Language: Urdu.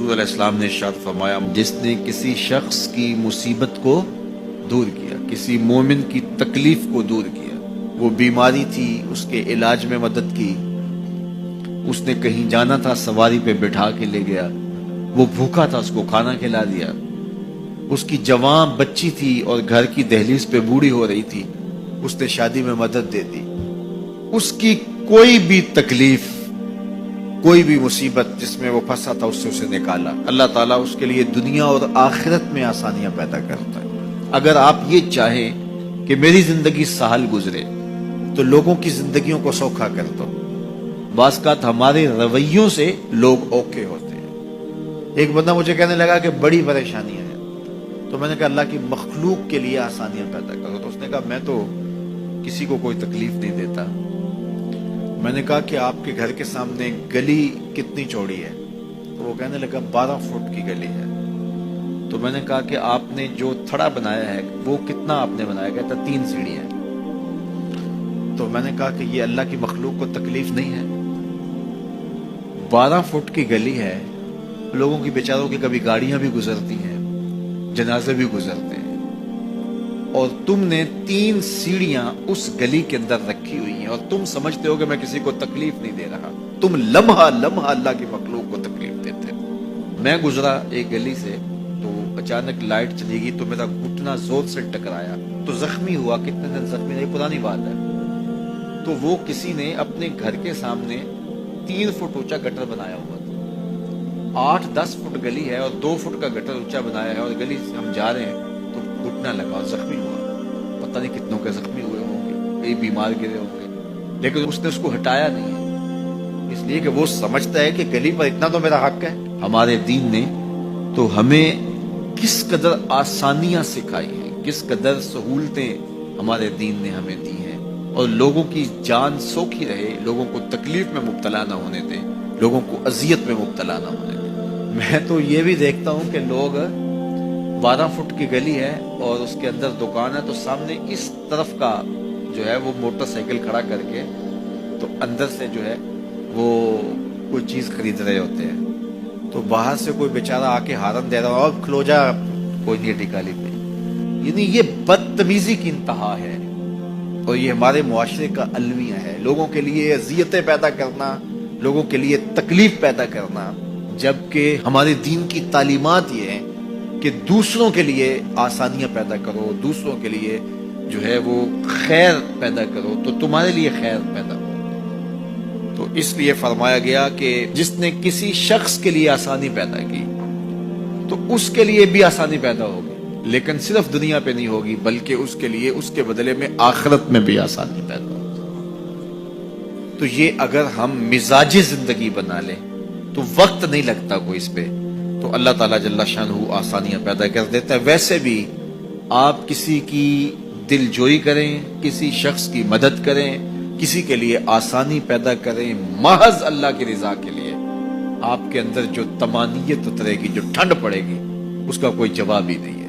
حضور علیہ السلام نے ارشاد فرمایا، جس نے کسی شخص کی مصیبت کو دور کیا، کسی مومن کی تکلیف کو دور کیا، وہ بیماری تھی اس کے علاج میں مدد کی، اس نے کہیں جانا تھا سواری پہ بٹھا کے لے گیا، وہ بھوکا تھا اس کو کھانا کھلا دیا، اس کی جوان بچی تھی اور گھر کی دہلیز پہ بوڑھی ہو رہی تھی، اس نے شادی میں مدد دے دی، اس کی کوئی بھی تکلیف، کوئی بھی مصیبت جس میں وہ پھنسا تھا اس سے اسے نکالا۔ اللہ تعالیٰ اس کے لیے دنیا اور آخرت میں آسانیاں پیدا کرتا ہے۔ اگر آپ یہ چاہیں کہ میری زندگی سہل گزرے تو لوگوں کی زندگیوں کو سوکھا کر دو۔ بعض اوقات ہمارے رویوں سے لوگ اوکے ہوتے ہیں۔ ایک بندہ مجھے کہنے لگا کہ بڑی پریشانیاں ہیں، تو میں نے کہا اللہ کی مخلوق کے لیے آسانیاں پیدا کرو، تو اس نے کہا میں تو کسی کو کوئی تکلیف نہیں دیتا۔ میں نے کہا کہ آپ کے گھر کے سامنے گلی کتنی چوڑی ہے؟ تو وہ کہنے لگا 12 فٹ کی گلی ہے۔ تو میں نے کہا کہ آپ نے جو تھڑا بنایا ہے وہ کتنا آپ نے بنایا؟ کہتا 3 سیڑھیاں۔ تو میں نے کہا کہ یہ اللہ کی مخلوق کو تکلیف نہیں ہے؟ 12 فٹ کی گلی ہے، لوگوں کی بیچاروں کی کبھی گاڑیاں بھی گزرتی ہیں، جنازے بھی گزرتے ہیں، اور تم نے 3 سیڑھیاں اس گلی کے اندر رکھی ہوئی ہیں اور تم سمجھتے ہو کہ میں کسی کو تکلیف نہیں دے رہا۔ تم لمحہ لمحہ اللہ کی مخلوق کو تکلیف دیتے ہو۔ میں گزرا ایک گلی سے تو اچانک لائٹ چلی گئی تو میرا گھٹنا زور سے ٹکرایا تو زخمی ہوا۔ کتنے دن زخمی نہیں، پرانی بات ہے۔ تو وہ کسی نے اپنے گھر کے سامنے 3 فٹ اونچا گٹر بنایا ہوا تھا۔ 8-10 فٹ گلی ہے اور 2 فٹ کا گٹر اونچا بنایا ہے، اور گلی سے ہم جا رہے ہیں تو گھٹنا لگا اور زخمی ہوا۔ پتہ نہیں کتنوں کے زخمی ہوئے ہوں گے، کئی بیمار گرے ہوں گے، لیکن اس نے اس کو ہٹایا نہیں ہے، اس لیے کہ وہ سمجھتا ہے کہ گلی پر اتنا تو میرا حق ہے۔ ہمارے دین نے تو ہمیں کس قدر آسانیاں سکھائی ہیں، کس قدر سہولتیں ہمارے دین نے ہمیں دی ہیں، اور لوگوں کی جان سوکھی رہے، لوگوں کو تکلیف میں مبتلا نہ ہونے دیں، لوگوں کو اذیت میں مبتلا نہ ہونے دیں۔ میں تو یہ بھی دیکھتا ہوں کہ لوگ 12 فٹ کی گلی ہے اور اس کے اندر دکان ہے، تو سامنے اس طرف کا جو ہے وہ موٹر سائیکل کھڑا کر کے تو اندر سے جو ہے وہ کوئی چیز خرید رہے ہوتے ہیں، تو باہر سے کوئی بیچارہ آ کے ہارن دے رہا ہو، اب کھلو جا، کوئی نہیں ٹکالی پہ۔ یعنی یہ بدتمیزی کی انتہا ہے، اور یہ ہمارے معاشرے کا المیہ ہے، لوگوں کے لیے اذیتیں پیدا کرنا، لوگوں کے لیے تکلیف پیدا کرنا، جبکہ ہمارے دین کی تعلیمات یہ ہیں کہ دوسروں کے لیے آسانیاں پیدا کرو، دوسروں کے لیے جو ہے وہ خیر پیدا کرو تو تمہارے لیے خیر پیدا ہو۔ تو اس لیے فرمایا گیا کہ جس نے کسی شخص کے لیے آسانی پیدا کی تو اس کے لیے بھی آسانی پیدا ہوگی، لیکن صرف دنیا پہ نہیں ہوگی بلکہ اس کے لیے اس کے بدلے میں آخرت میں بھی آسانی پیدا ہوگی۔ تو یہ اگر ہم مزاج زندگی بنا لیں تو وقت نہیں لگتا کوئی اس پہ، تو اللہ تعالیٰ جل شانہ آسانیاں پیدا کر دیتا ہے۔ ویسے بھی آپ کسی کی دل جوئی کریں، کسی شخص کی مدد کریں، کسی کے لیے آسانی پیدا کریں محض اللہ کی رضا کے لیے، آپ کے اندر جو طمانینت اترے گی، جو ٹھنڈ پڑے گی، اس کا کوئی جواب ہی نہیں ہے۔